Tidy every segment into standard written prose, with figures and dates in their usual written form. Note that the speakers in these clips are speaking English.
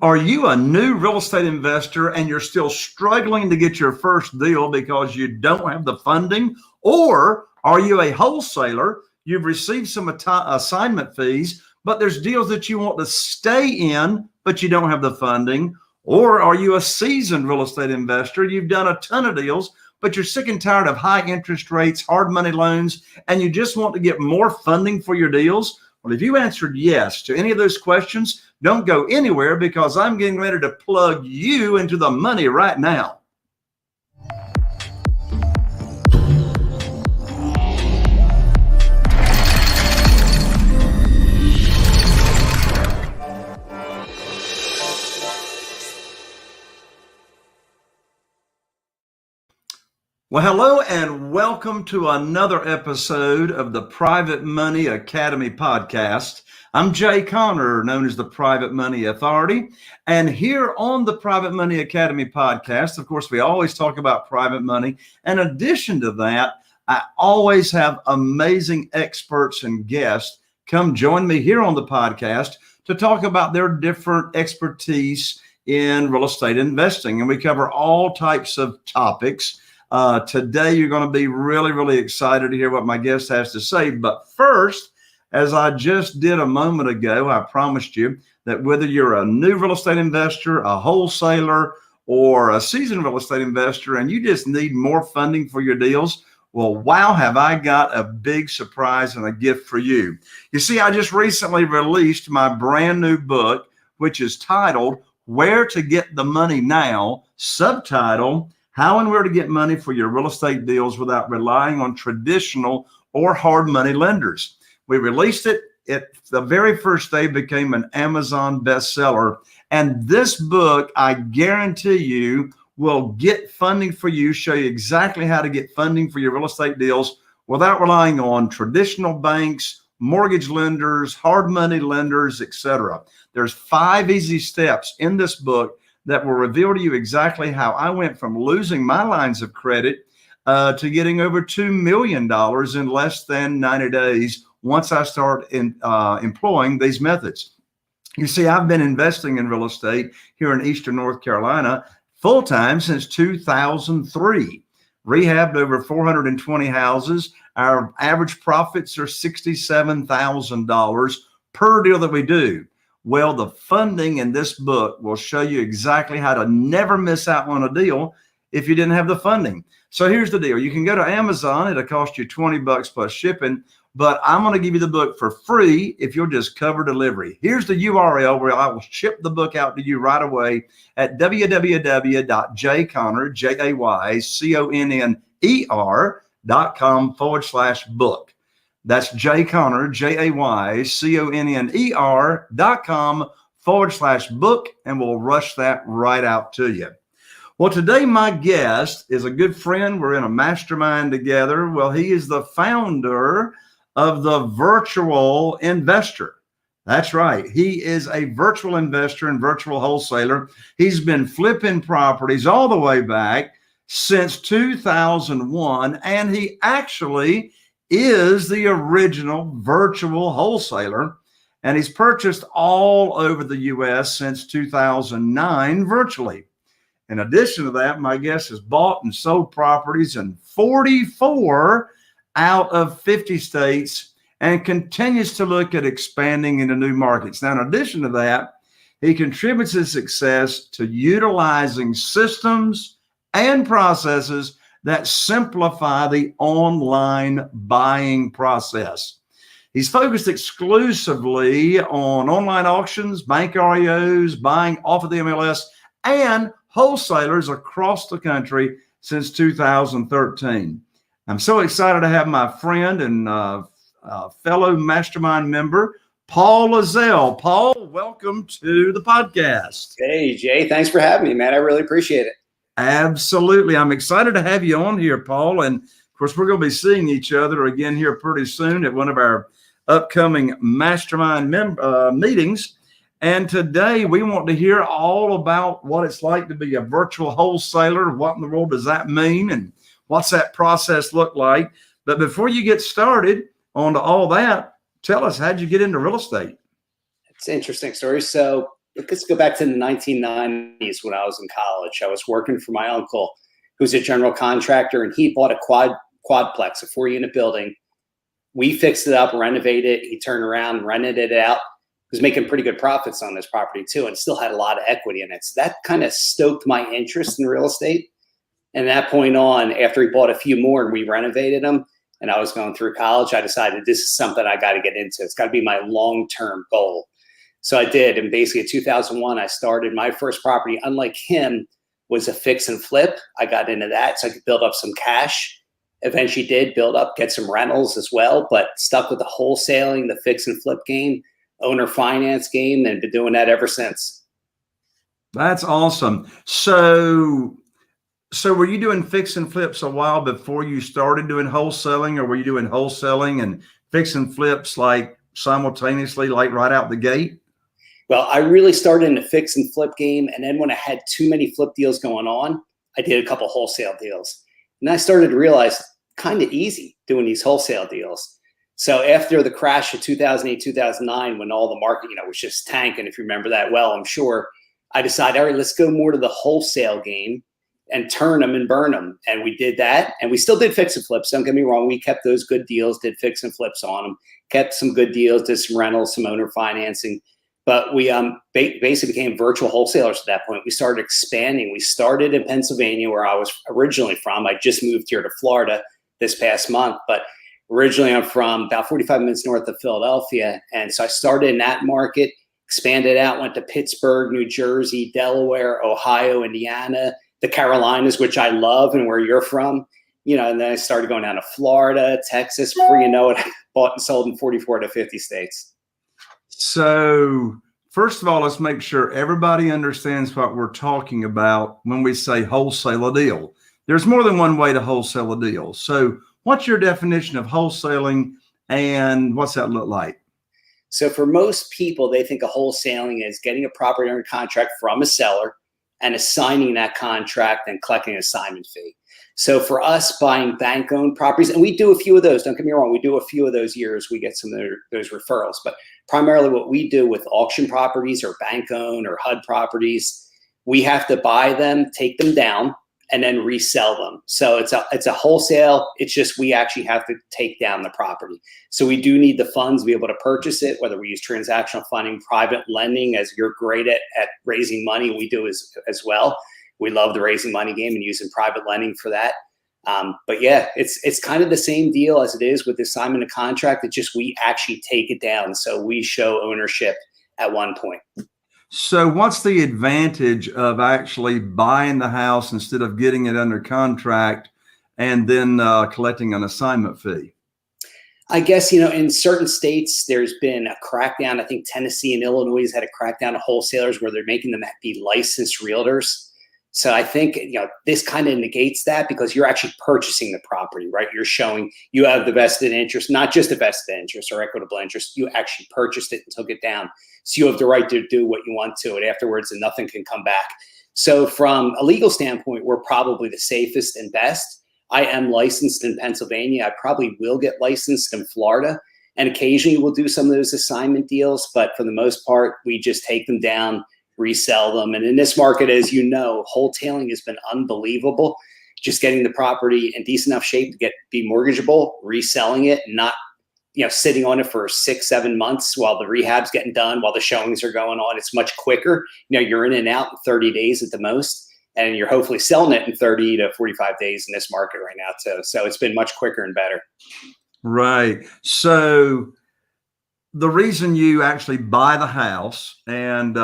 Are you a new real estate investor and you're still struggling to get your first deal because you don't have the funding? Or are you a wholesaler? You've received some assignment fees, but there's deals that you want to stay in, but you don't have the funding. Or are you a seasoned real estate investor? You've done a ton of deals, but you're sick and tired of high interest rates, hard money loans, and you just want to get more funding for your deals? Well, if you answered yes to any of those questions, don't go anywhere because I'm getting ready to plug you into the money right now. Well, hello and welcome to another episode of the Private Money Academy podcast. I'm Jay Conner, known as the Private Money Authority. And here on the Private Money Academy podcast, of course, we always talk about private money. In addition to that, I always have amazing experts and guests come join me here on the podcast to talk about their different expertise in real estate investing. And we cover all types of topics. Today, you're going to be really excited to hear what my guest has to say. But first, as I just did a moment ago, I promised you that whether you're a new real estate investor, a wholesaler, or a seasoned real estate investor, and you just need more funding for your deals, well, wow, have I got a big surprise and a gift for you. You see, I just recently released my brand new book, which is titled Where to Get the Money Now, subtitle, How and Where to Get Money for Your Real Estate Deals Without Relying on Traditional or Hard Money Lenders. We released it. The very first day became an Amazon bestseller. And this book, I guarantee you, will get funding for you, show you exactly how to get funding for your real estate deals without relying on traditional banks, mortgage lenders, hard money lenders, etc. There's 5 easy steps in this book that will reveal to you exactly how I went from losing my lines of credit to getting over $2 million in less than 90 days once I start employing these methods. You see, I've been investing in real estate here in Eastern North Carolina full-time since 2003. Rehabbed over 420 houses. Our average profits are $67,000 per deal that we do. Well, the funding in this book will show you exactly how to never miss out on a deal if you didn't have the funding. So here's the deal. You can go to Amazon. It'll cost you $20 plus shipping, but I'm going to give you the book for free if you'll just cover delivery. Here's the URL where I will ship the book out to you right away at www.jayconner.com/book. That's jayconner, jayconner.com/book, and we'll rush that right out to you. Well, today my guest is a good friend. We're in a mastermind together. Well, he is the founder of the Virtual Investor. That's right. He is a virtual investor and virtual wholesaler. He's been flipping properties all the way back since 2001, and he actually is the original virtual wholesaler, and he's purchased all over the U.S. since 2009 virtually. In addition to that, my guest has bought and sold properties in 44 out of 50 states and continues to look at expanding into new markets. Now, in addition to that, he contributes his success to utilizing systems and processes that simplify the online buying process. He's focused exclusively on online auctions, bank REOs, buying off of the MLS, and wholesalers across the country since 2013. I'm so excited to have my friend and fellow mastermind member, Paul Lizell. Paul, welcome to the podcast. Hey, Jay, thanks for having me, man. I really appreciate it. Absolutely. I'm excited to have you on here, Paul. And of course, we're going to be seeing each other again here pretty soon at one of our upcoming mastermind meetings. And today we want to hear all about what it's like to be a virtual wholesaler. What in the world does that mean? And what's that process look like? But before you get started on to all that, tell us, how'd you get into real estate? It's an interesting story. So let's go back to the 1990s when I was in college. I was working for my uncle, who's a general contractor, and he bought a quadplex, a 4-unit building. We fixed it up, renovated it. He turned around, rented it out. He was making pretty good profits on this property too, and still had a lot of equity in it. So that kind of stoked my interest in real estate. And that point on, after he bought a few more and we renovated them, and I was going through college, I decided this is something I got to get into. It's got to be my long-term goal. So I did. And basically in 2001, I started my first property. Unlike him, was a fix and flip. I got into that so I could build up some cash. Eventually did build up, get some rentals as well, but stuck with the wholesaling, the fix and flip game, owner finance game, and been doing that ever since. That's awesome. So were you doing fix and flips a while before you started doing wholesaling, or were you doing wholesaling and fix and flips like simultaneously, like right out the gate? Well, I really started in the fix and flip game. And then when I had too many flip deals going on, I did a couple wholesale deals. And I started to realize kind of easy doing these wholesale deals. So after the crash of 2008, 2009, when all the market, was just tanking, if you remember that well, I'm sure, I decided, all right, let's go more to the wholesale game and turn them and burn them. And we did that. And we still did fix and flips. Don't get me wrong. We kept those good deals, did fix and flips on them, kept some good deals, did some rentals, some owner financing. But we basically became virtual wholesalers at that point. We started expanding. We started in Pennsylvania, where I was originally from. I just moved here to Florida this past month. But originally, I'm from about 45 minutes north of Philadelphia. And so I started in that market, expanded out, went to Pittsburgh, New Jersey, Delaware, Ohio, Indiana, the Carolinas, which I love and where you're from. And then I started going down to Florida, Texas. Before you know it, I bought and sold in 44 to 50 states. So first of all, let's make sure everybody understands what we're talking about when we say wholesale a deal. There's more than one way to wholesale a deal. So what's your definition of wholesaling, and what's that look like? So for most people, they think of wholesaling as getting a property under contract from a seller and assigning that contract and collecting an assignment fee. So for us, buying bank-owned properties, and we do a few of those, don't get me wrong, we do a few of those years, we get some of those referrals, but primarily what we do with auction properties or bank-owned or HUD properties, we have to buy them, take them down, and then resell them. So it's a wholesale. It's just we actually have to take down the property. So we do need the funds to be able to purchase it, whether we use transactional funding, private lending, as you're great at raising money, we do as well. We love the raising money game and using private lending for that. But yeah, it's kind of the same deal as it is with the assignment of contract. It's just we actually take it down. So we show ownership at one point. So what's the advantage of actually buying the house instead of getting it under contract and then collecting an assignment fee? I guess, in certain states, there's been a crackdown. I think Tennessee and Illinois has had a crackdown of wholesalers where they're making them be licensed realtors. So I think, this kind of negates that because you're actually purchasing the property, right? You're showing you have the vested interest, not just a vested interest or equitable interest. You actually purchased it and took it down. So you have the right to do what you want to it afterwards, and nothing can come back. So from a legal standpoint, we're probably the safest and best. I am licensed in Pennsylvania. I probably will get licensed in Florida. And occasionally we'll do some of those assignment deals. But for the most part, we just take them down, resell them. And in this market, as you know, wholetailing has been unbelievable. Just getting the property in decent enough shape to be mortgageable, reselling it, not sitting on it for 6-7 months while the rehab's getting done, while the showings are going on. It's much quicker. You're in and out in 30 days at the most, and you're hopefully selling it in 30 to 45 days in this market right now too. So it's been much quicker and better. Right. So the reason you actually buy the house and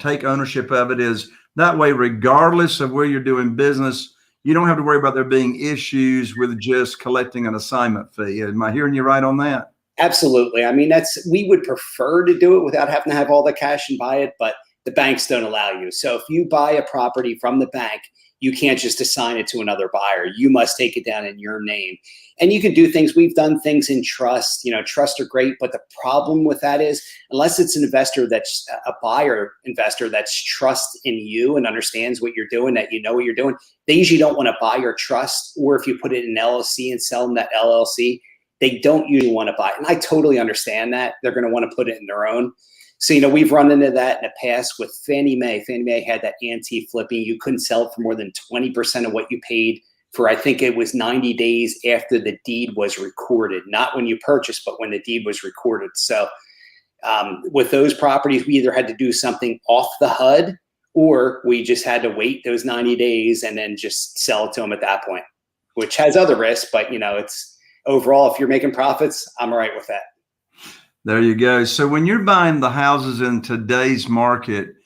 take ownership of it is that way, regardless of where you're doing business, you don't have to worry about there being issues with just collecting an assignment fee. Am I hearing you right on that? Absolutely. I mean, we would prefer to do it without having to have all the cash and buy it, but the banks don't allow you. So if you buy a property from the bank, you can't just assign it to another buyer. You must take it down in your name. And you can do things. We've done things in trust. Trusts are great, but the problem with that is unless it's an investor that's a buyer investor that's trust in you and understands what you're doing, that you know what you're doing, they usually don't want to buy your trust. Or if you put it in an LLC and sell them that LLC, they don't usually want to buy it. And I totally understand that. They're going to want to put it in their own. So, we've run into that in the past with Fannie Mae. Fannie Mae had that anti-flipping. You couldn't sell it for more than 20% of what you paid for, I think it was 90 days after the deed was recorded, not when you purchased, but when the deed was recorded. So with those properties, we either had to do something off the HUD, or we just had to wait those 90 days and then just sell it to them at that point, which has other risks. But, it's overall, if you're making profits, I'm all right with that. There you go. So when you're buying the houses in today's market,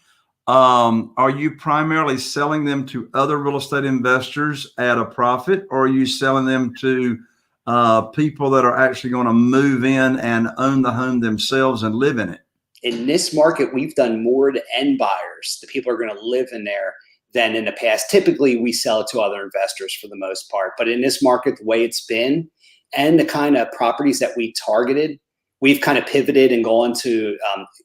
are you primarily selling them to other real estate investors at a profit, or are you selling them to people that are actually going to move in and own the home themselves and live in it? In this market, we've done more to end buyers. The people are going to live in there than in the past. Typically, we sell it to other investors for the most part. But in this market, the way it's been and the kind of properties that we targeted, we've kind of pivoted and gone to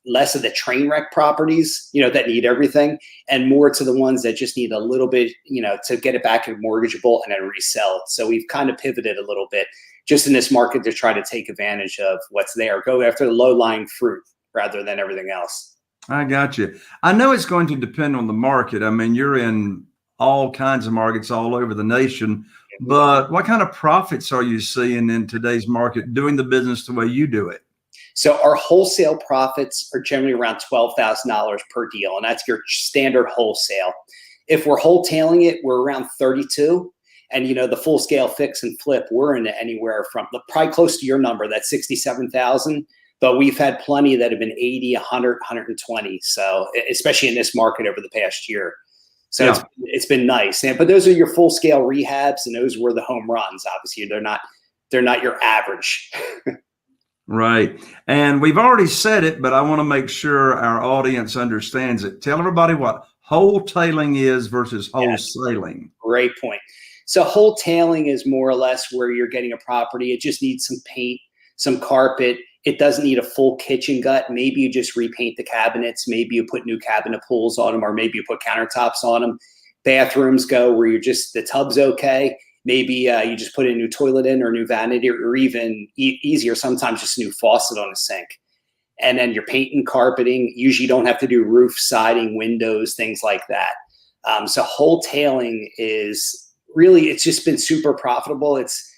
less of the train wreck properties, that need everything, and more to the ones that just need a little bit, to get it back and mortgageable and then resell it. So we've kind of pivoted a little bit just in this market to try to take advantage of what's there, go after the low-lying fruit rather than everything else. I got you. I know it's going to depend on the market. I mean, you're in all kinds of markets all over the nation, but what kind of profits are you seeing in today's market doing the business the way you do it? So our wholesale profits are generally around $12,000 per deal, and that's your standard wholesale. If we're wholetailing it, we're around 32. And, the full scale fix and flip, we're in anywhere from probably close to your number, that's 67,000. But we've had plenty that have been 80, 100, 120. So especially in this market over the past year. So yeah, it's been nice. But those are your full scale rehabs, and those were the home runs. Obviously, they're not your average. Right. And we've already said it, but I want to make sure our audience understands it. Tell everybody what wholetailing is versus wholesaling. Great point. So wholetailing is more or less where you're getting a property. It just needs some paint, some carpet. It doesn't need a full kitchen gut. Maybe you just repaint the cabinets. Maybe you put new cabinet pulls on them, or maybe you put countertops on them. Bathrooms go where the tub's okay. Maybe you just put a new toilet in, or a new vanity, or even easier, sometimes just a new faucet on a sink. And then you're painting, carpeting. Usually you don't have to do roof, siding, windows, things like that. So wholetailing is really, it's just been super profitable. It's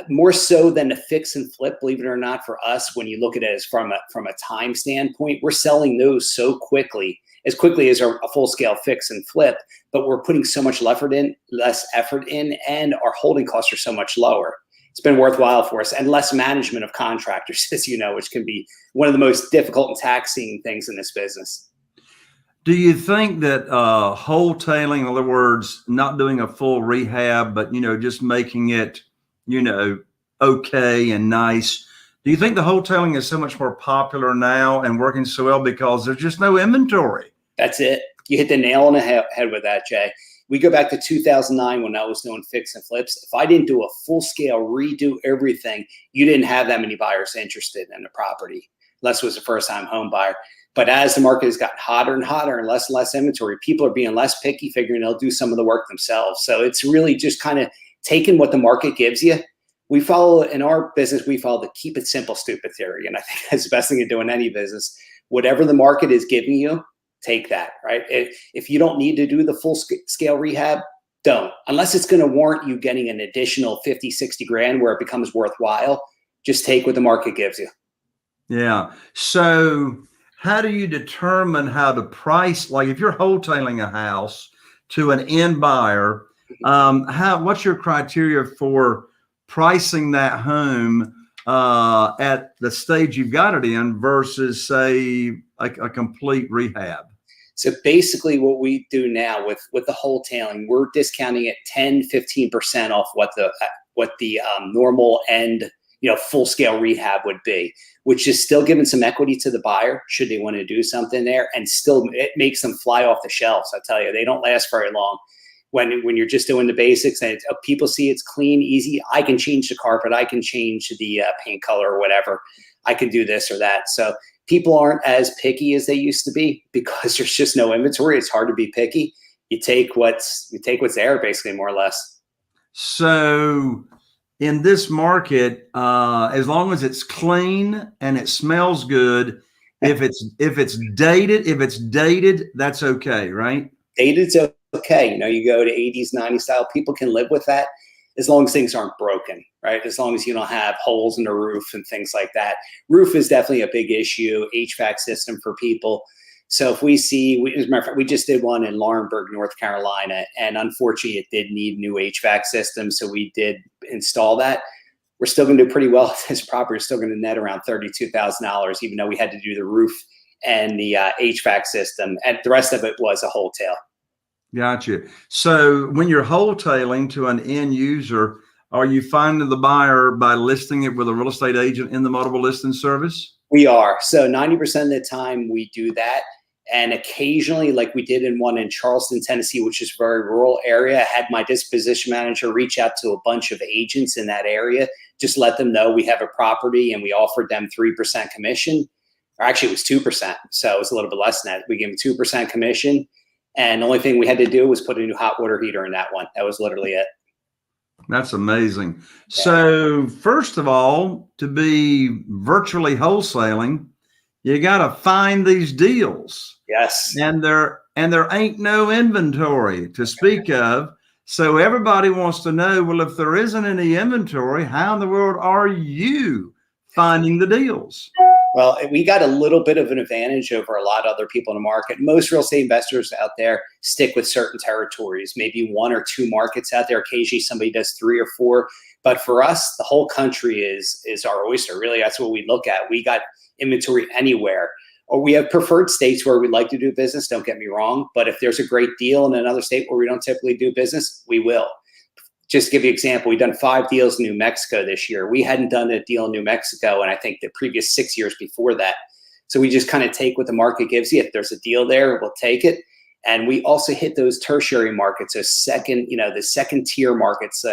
more so than the fix and flip, believe it or not, for us. When you look at it as from a time standpoint, we're selling those so quickly as a full scale fix and flip, but we're putting so much less effort in, and our holding costs are so much lower. It's been worthwhile for us, and less management of contractors, as you know, which can be one of the most difficult and taxing things in this business. Do you think that wholetailing, in other words, not doing a full rehab, but, just making it, okay and nice, do you think the wholetailing is so much more popular now and working so well because there's just no inventory? That's it. You hit the nail on the head with that, Jay. We go back to 2009 when I was doing fix and flips. If I didn't do a full scale redo everything, you didn't have that many buyers interested in the property, unless it was a first time home buyer. But as the market has gotten hotter and hotter and less inventory, people are being less picky, figuring they'll do some of the work themselves. So it's really just kind of taking what the market gives you. In our business, we follow the keep it simple, stupid theory. And I think that's the best thing to do in any business. Whatever the market is giving you, take that, right? If you don't need to do the full scale rehab, don't. Unless it's going to warrant you getting an additional 50, 60 grand where it becomes worthwhile, just take what the market gives you. Yeah. So how do you determine how to price? Like if you're wholetailing a house to an end buyer, what's your criteria for pricing that home at the stage you've got it in versus, say, a complete rehab? So basically what we do now with the wholetailing, we're discounting it 10, 15% off what the normal end, full scale rehab would be, which is still giving some equity to the buyer should they want to do something there, and still it makes them fly off the shelves. I tell you, they don't last very long when you're just doing the basics and people see it's clean, easy. I can change the carpet, I can change the paint color or whatever. I can do this or that. So people aren't as picky as they used to be because there's just no inventory. It's hard to be picky. You take what's there, basically, more or less. So in this market, as long as it's clean and it smells good, if it's dated, that's okay, right? Dated's okay. You go to 80s, 90s style, people can live with that as long as things aren't broken, right? As long as you don't have holes in the roof and things like that. Roof is definitely a big issue, HVAC system for people. So if we see, as a matter of fact, we just did one in Laurinburg, North Carolina, and unfortunately it did need new HVAC system. So we did install that. We're still going to do pretty well with this property. We're still going to net around $32,000, even though we had to do the roof and the HVAC system. And the rest of it was a wholesale. Gotcha. So when you're wholetailing to an end user, are you finding the buyer by listing it with a real estate agent in the multiple listing service? We are. So 90% of the time we do that. And occasionally, like we did in one in Charleston, Tennessee, which is a very rural area, I had my disposition manager reach out to a bunch of agents in that area, just let them know we have a property, and we offered them 3% commission. Or actually, it was 2%. So it was a little bit less than that. We gave them 2% commission. And the only thing we had to do was put a new hot water heater in that one. That was literally it. That's amazing. Yeah. So first of all, to be virtually wholesaling, you got to find these deals. Yes. And there ain't no inventory to speak of. So everybody wants to know, well, if there isn't any inventory, how in the world are you finding the deals? Well, we got a little bit of an advantage over a lot of other people in the market. Most real estate investors out there stick with certain territories, maybe 1 or 2 markets out there. Occasionally somebody does 3 or 4. But for us, the whole country is our oyster. Really, that's what we look at. We got inventory anywhere. Or we have preferred states where we like to do business, don't get me wrong. But if there's a great deal in another state where we don't typically do business, we will. Just to give you an example, we've done 5 deals in New Mexico this year. We hadn't done a deal in New Mexico, and I think the previous 6 years before that. So we just kind of take what the market gives you. If there's a deal there, we'll take it. And we also hit those tertiary markets, the second tier markets.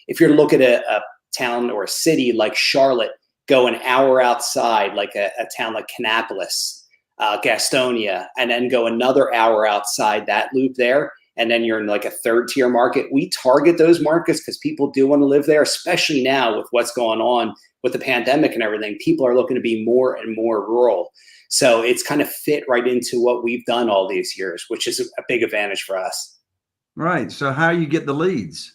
If you're looking at a town or a city like Charlotte, go an hour outside, like a town like Kannapolis, Gastonia, and then go another hour outside that loop there. And then you're in like a 3rd tier market. We target those markets because people do want to live there, especially now with what's going on with the pandemic and everything. People are looking to be more and more rural. So it's kind of fit right into what we've done all these years, which is a big advantage for us. Right. So how you get the leads?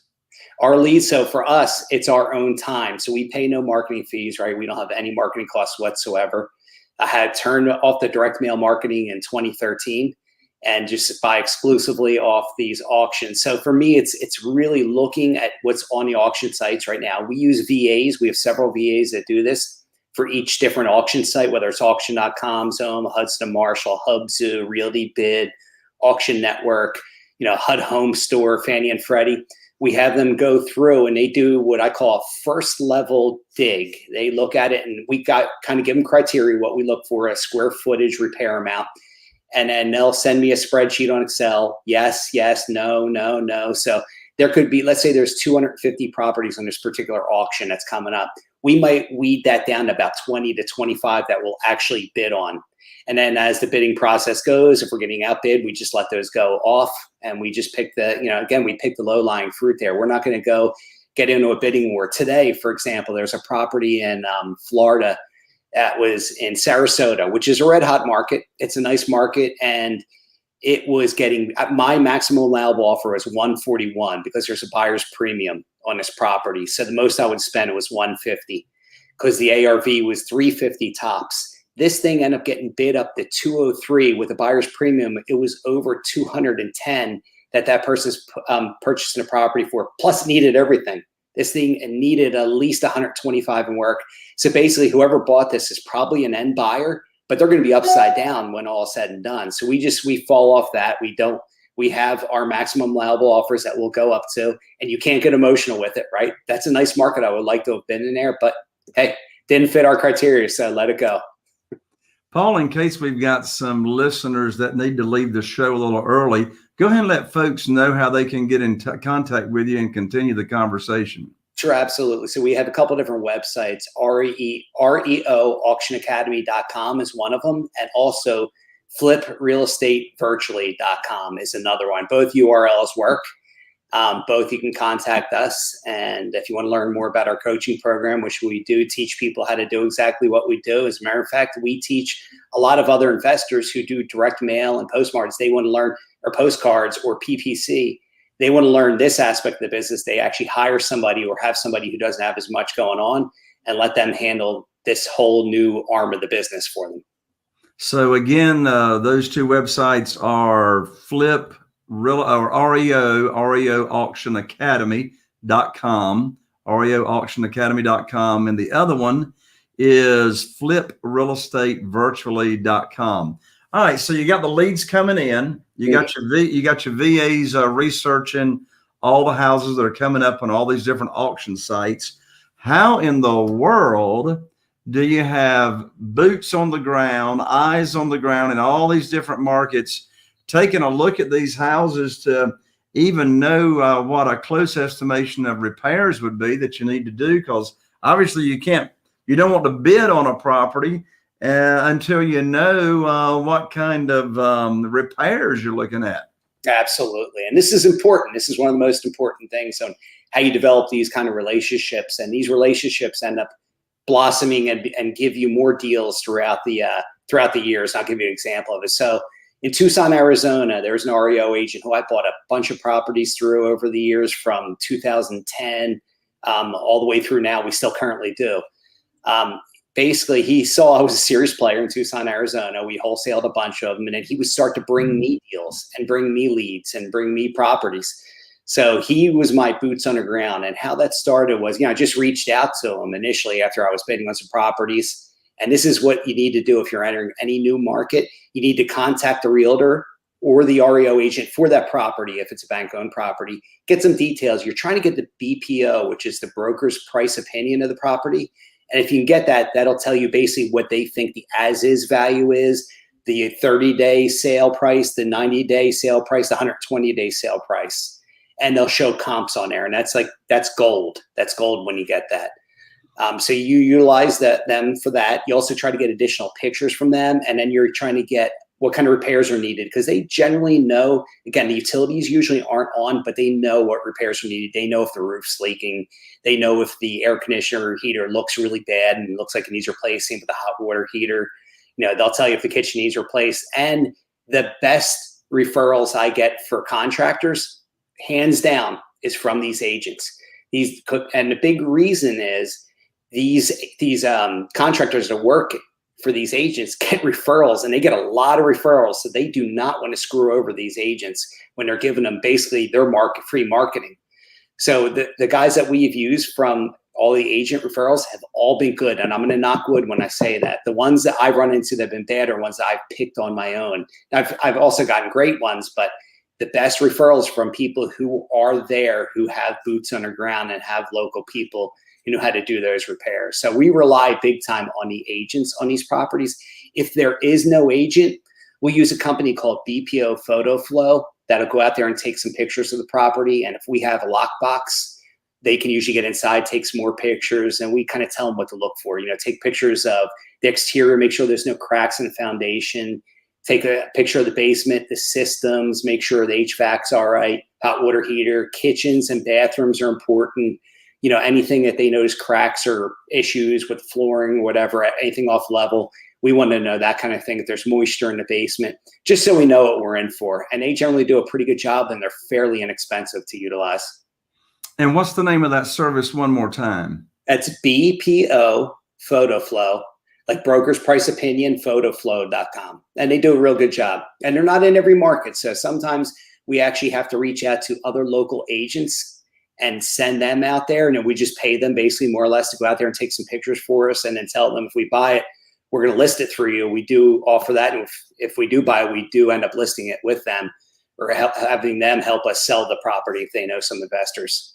Our leads, so for us, it's our own time. So we pay no marketing fees, right? We don't have any marketing costs whatsoever. I had turned off the direct mail marketing in 2013. And just buy exclusively off these auctions. So for me, it's really looking at what's on the auction sites right now. We use VAs. We have several VAs that do this for each different auction site, whether it's auction.com, Zone, Hudson Marshall, Hubzu, Realty Bid, Auction Network, HUD Home Store, Fannie and Freddie. We have them go through and they do what I call a first level dig. They look at it and we got kind of give them criteria, what we look for, a square footage repair amount. And then they'll send me a spreadsheet on Excel. Yes, yes, no, no, no. So there could be, let's say there's 250 properties on this particular auction that's coming up. We might weed that down to about 20 to 25 that we'll actually bid on. And then as the bidding process goes, if we're getting outbid, we just let those go off. And we just pick we pick the low-lying fruit there. We're not going to go get into a bidding war. Today, for example, there's a property in Florida that was in Sarasota, which is a red hot market. It's a nice market. And it was getting, my maximum allowable offer was 141 because there's a buyer's premium on this property. So the most I would spend was 150 because the ARV was 350 tops. This thing ended up getting bid up to 203 with a buyer's premium. It was over 210 that person's purchasing a property for, plus needed everything. This thing needed at least 125 in work. So basically, whoever bought this is probably an end buyer, but they're going to be upside down when all is said and done. So we fall off that. We have our maximum allowable offers that we'll go up to, and you can't get emotional with it, right? That's a nice market. I would like to have been in there, but hey, didn't fit our criteria, so let it go. Paul, in case we've got some listeners that need to leave the show a little early, go ahead and let folks know how they can get in contact with you and continue the conversation. Sure, absolutely. So we have a couple different websites. REO auctionacademy.com is one of them. And also fliprealestatevirtually.com is another one. Both URLs work. Both you can contact us. And if you want to learn more about our coaching program, which we do teach people how to do exactly what we do. As a matter of fact, we teach a lot of other investors who do direct mail and postmarks. They want to learn, or postcards or PPC. They want to learn this aspect of the business. They actually hire somebody or have somebody who doesn't have as much going on and let them handle this whole new arm of the business for them. So again, those two websites are REO Auction Academy.com, REOAuctionAcademy.com, and the other one is FlipRealEstateVirtually.com. All right, so you got the leads coming in. You got your VAs researching all the houses that are coming up on all these different auction sites. How in the world do you have boots on the ground, eyes on the ground in all these different markets, taking a look at these houses to even know what a close estimation of repairs would be that you need to do? Because obviously you don't want to bid on a property until you know what kind of repairs you're looking at. Absolutely. And this is important. This is one of the most important things on how you develop these kind of relationships. And these relationships end up blossoming and give you more deals throughout the years. I'll give you an example of it. So in Tucson, Arizona, there's an REO agent who I bought a bunch of properties through over the years from 2010 all the way through now. We still currently do. Basically, he saw I was a serious player in Tucson, Arizona. We wholesaled a bunch of them, and then he would start to bring me deals and bring me leads and bring me properties. So he was my boots on the ground. And how that started was, I just reached out to him initially after I was bidding on some properties. And this is what you need to do if you're entering any new market. You need to contact the realtor or the REO agent for that property. If it's a bank-owned property, get some details. You're trying to get the BPO, which is the broker's price opinion of the property. And if you can get that, that'll tell you basically what they think the as-is value is, the 30-day sale price, the 90-day sale price, the 120-day sale price. And they'll show comps on there. And that's gold. That's gold when you get that. So you utilize them for that. You also try to get additional pictures from them. And then you're trying to get what kind of repairs are needed, because they generally know, again, the utilities usually aren't on, but they know what repairs are needed. They know if the roof's leaking. They know if the air conditioner or heater looks really bad and looks like it needs replacing with the hot water heater. They'll tell you if the kitchen needs replaced. And the best referrals I get for contractors, hands down, is from these agents. And the big reason is these contractors that work for these agents get referrals, and they get a lot of referrals. So they do not want to screw over these agents when they're giving them basically their free marketing. So the guys that we've used from all the agent referrals have all been good. And I'm going to knock wood when I say that. The ones that I've run into that have been bad are ones that I've picked on my own. I've also gotten great ones, but the best referrals from people who are there, who have boots on the ground and have local people who know how to do those repairs. So we rely big time on the agents on these properties. If there is no agent, we use a company called BPO Photo Flow that'll go out there and take some pictures of the property. And if we have a lockbox, they can usually get inside, take some more pictures, and we kind of tell them what to look for. Take pictures of the exterior, make sure there's no cracks in the foundation. Take a picture of the basement, the systems, make sure the HVAC's all right, hot water heater, kitchens and bathrooms are important. Anything that they notice cracks or issues with flooring, whatever, anything off level, we want to know that kind of thing. If there's moisture in the basement, just so we know what we're in for. And they generally do a pretty good job, and they're fairly inexpensive to utilize. And what's the name of that service one more time? That's BPO Photo Flow, like broker's price opinion, photoflow.com. And they do a real good job. And they're not in every market. So sometimes we actually have to reach out to other local agents and send them out there. And then we just pay them basically more or less to go out there and take some pictures for us, and then tell them if we buy it, we're going to list it through you. We do offer that. And if we do buy it, we do end up listing it with them, or having them help us sell the property if they know some investors.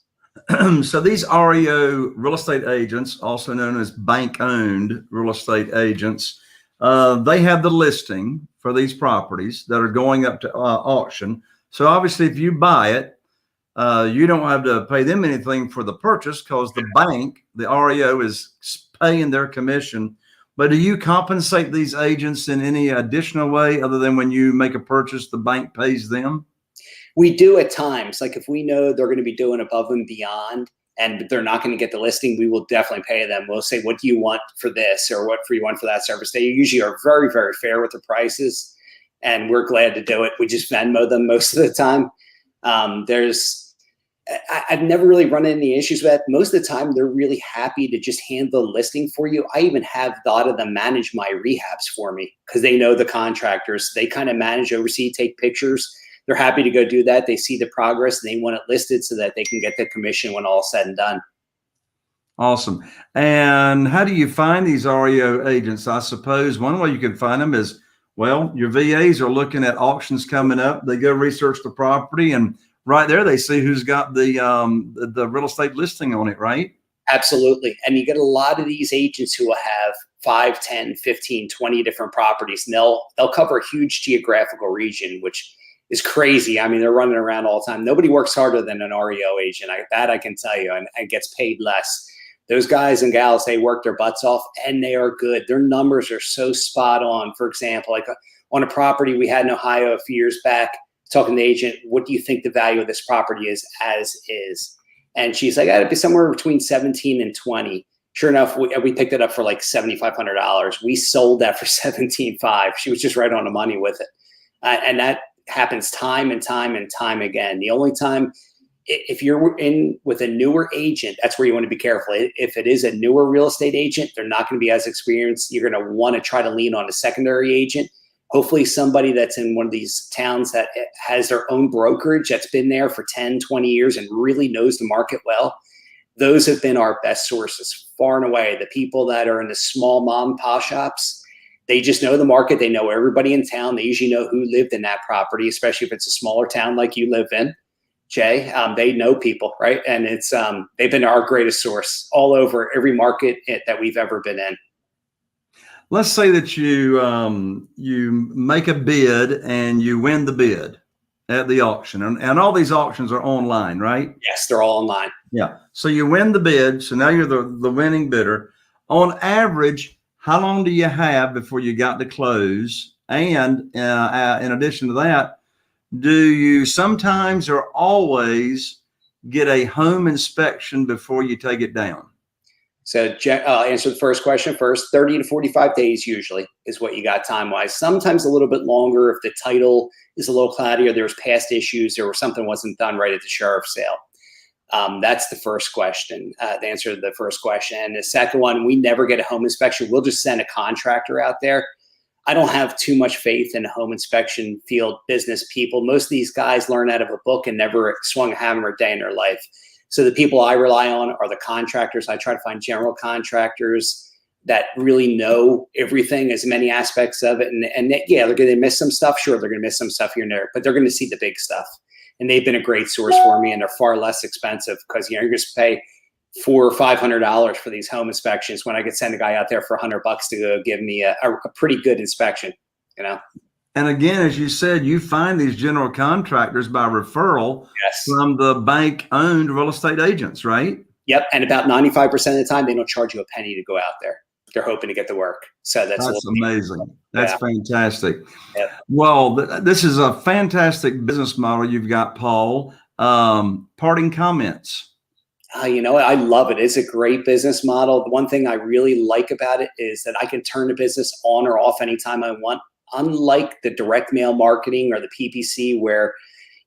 So these REO real estate agents, also known as bank-owned real estate agents, they have the listing for these properties that are going up to auction. So obviously, if you buy it, you don't have to pay them anything for the purchase, because the bank, the REO, is paying their commission. But do you compensate these agents in any additional way other than when you make a purchase, the bank pays them? We do at times. Like if we know they're going to be doing above and beyond and they're not going to get the listing, we will definitely pay them. We'll say, what do you want for this, or what do you want for that service? They usually are very, very fair with the prices, and we're glad to do it. We just Venmo them most of the time. I've never really run into any issues with that. Most of the time, they're really happy to just handle the listing for you. I even have thought of them manage my rehabs for me because they know the contractors. They kind of manage, oversee, take pictures. They're happy to go do that. They see the progress and they want it listed so that they can get the commission when all said and done. Awesome. And how do you find these REO agents? I suppose one way you can find them is, well, your VAs are looking at auctions coming up. They go research the property, and right there they see who's got the real estate listing on it, right? Absolutely. And you get a lot of these agents who will have 5, 10, 15, 20 different properties, and they'll cover a huge geographical region, which is crazy. I mean, they're running around all the time. Nobody works harder than an REO agent. That I can tell you, and gets paid less. Those guys and gals, they work their butts off, and they are good. Their numbers are so spot on. For example, like on a property we had in Ohio a few years back, talking to the agent, what do you think the value of this property is as is? And she's like, it'd be somewhere between 17 and 20. Sure enough, we picked it up for like $7,500. We sold that for 17.5. She was just right on the money with it. And that happens time and time and time again. The only time, if you're in with a newer agent, that's where you want to be careful. If it is a newer real estate agent, they're not going to be as experienced. You're going to want to try to lean on a secondary agent. Hopefully somebody that's in one of these towns that has their own brokerage that's been there for 10, 20 years and really knows the market well. Those have been our best sources far and away. The people that are in the small mom and pop shops, they just know the market. They know everybody in town. They usually know who lived in that property, especially if it's a smaller town like you live in, Jay. They know people, right? And it's they've been our greatest source all over every market that we've ever been in. Let's say that you make a bid and you win the bid at the auction, and all these auctions are online, right? Yes, they're all online. Yeah. So you win the bid. So now you're the winning bidder. On average, how long do you have before you got to close? And in addition to that, do you sometimes or always get a home inspection before you take it down? So I'll answer the first question first. 30 to 45 days usually is what you got time-wise. Sometimes a little bit longer if the title is a little cloudy or there's past issues or something wasn't done right at the sheriff's sale. That's the first question, the answer to the first question. And the second one, we never get a home inspection. We'll just send a contractor out there. I don't have too much faith in home inspection field business people. Most of these guys learn out of a book and never swung a hammer a day in their life. So the people I rely on are the contractors. I try to find general contractors that really know everything, as many aspects of it. And yeah, they're going to miss some stuff. Sure, they're going to miss some stuff here and there, but they're going to see the big stuff. And they've been a great source for me, and they're far less expensive because you're just pay $400 or $500 for these home inspections when I could send a guy out there for $100 to go give me a pretty good inspection, you know. And again, as you said, you find these general contractors by referral from the bank-owned real estate agents, right? Yep. And about 95% of the time, they don't charge you a penny to go out there. They're hoping to get the work. So that's amazing. That's fantastic. Yep. Well, this is a fantastic business model you've got, Paul. Parting comments. You know, I love it. It's a great business model. The one thing I really like about it is that I can turn the business on or off anytime I want. Unlike the direct mail marketing or the PPC, where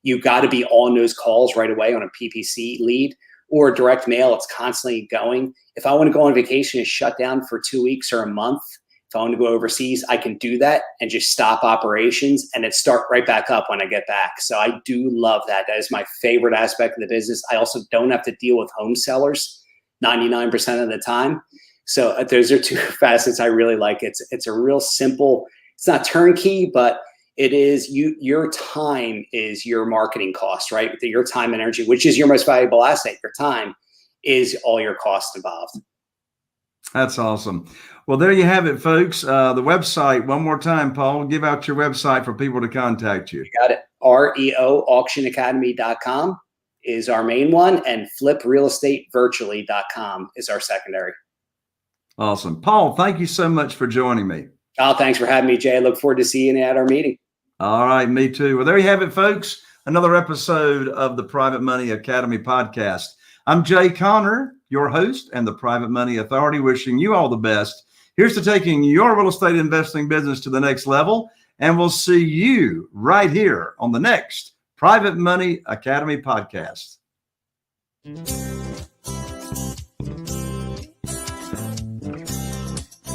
you got to be on those calls right away on a PPC lead, or direct mail, it's constantly going. If I want to go on vacation and shut down for 2 weeks or a month, if I want to go overseas, I can do that and just stop operations and then start right back up when I get back. So I do love that. That is my favorite aspect of the business. I also don't have to deal with home sellers 99% of the time. So those are two facets I really like. It's a real simple, it's not turnkey, but it is your time is your marketing cost, right? Your time and energy, which is your most valuable asset. Your time is all your costs involved. That's awesome. Well, there you have it, folks. The website, one more time, Paul, give out your website for people to contact you. You got it. REOauctionacademy.com is our main one, and fliprealestatevirtually.com is our secondary. Awesome. Paul, thank you so much for joining me. Oh, thanks for having me, Jay. I look forward to seeing you at our meeting. All right, me too. Well, there you have it, folks. another episode of the Private Money Academy podcast. I'm Jay Conner, your host and the Private Money Authority, wishing you all the best. Here's to taking your real estate investing business to the next level, and we'll see you right here on the next Private Money Academy podcast.